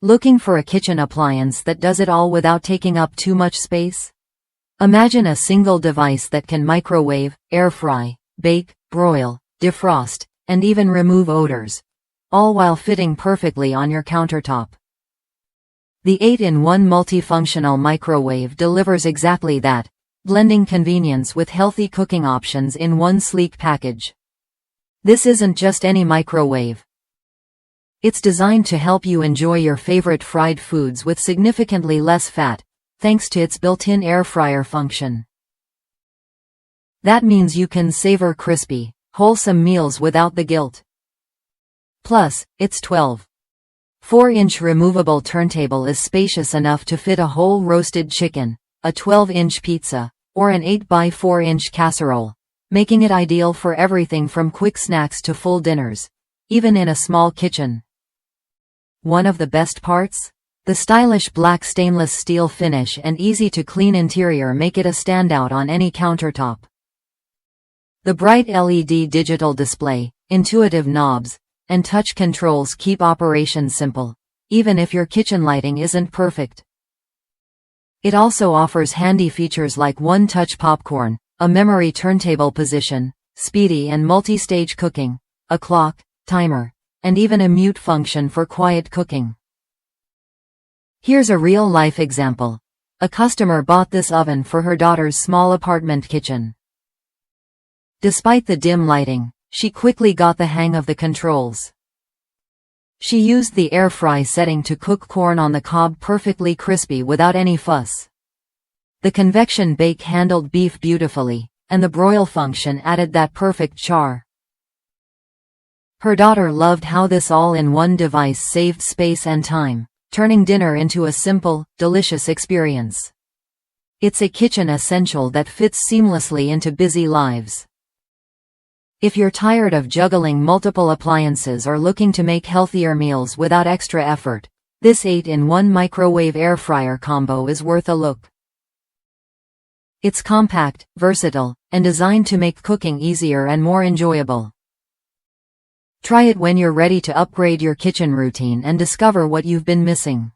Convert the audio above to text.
Looking for a kitchen appliance that does it all without taking up too much space? Imagine a single device that can microwave, air fry, bake, broil, defrost, and even remove odors, all while fitting perfectly on your countertop. The 8-in-1 multifunctional microwave delivers exactly that, blending convenience with healthy cooking options in one sleek package. This isn't just any microwave. It's designed to help you enjoy your favorite fried foods with significantly less fat, thanks to its built-in air fryer function. That means you can savor crispy, wholesome meals without the guilt. Plus, its 12.4-inch removable turntable is spacious enough to fit a whole roasted chicken, a 12-inch pizza, or an 8x4-inch casserole, making it ideal for everything from quick snacks to full dinners, even in a small kitchen. One of the best parts? The stylish black stainless steel finish and easy-to-clean interior make it a standout on any countertop. The bright LED digital display, intuitive knobs, and touch controls keep operations simple, even if your kitchen lighting isn't perfect. It also offers handy features like one-touch popcorn, a memory turntable position, speedy and multi-stage cooking, a clock, timer, and even a mute function for quiet cooking. Here's a real-life example. A customer bought this oven for her daughter's small apartment kitchen. Despite the dim lighting, she quickly got the hang of the controls. She used the air fry setting to cook corn on the cob perfectly crispy without any fuss. The convection bake handled beef beautifully, and the broil function added that perfect char. Her daughter loved how this all-in-one device saved space and time, turning dinner into a simple, delicious experience. It's a kitchen essential that fits seamlessly into busy lives. If you're tired of juggling multiple appliances or looking to make healthier meals without extra effort, this 8-in-1 microwave air fryer combo is worth a look. It's compact, versatile, and designed to make cooking easier and more enjoyable. Try it when you're ready to upgrade your kitchen routine and discover what you've been missing.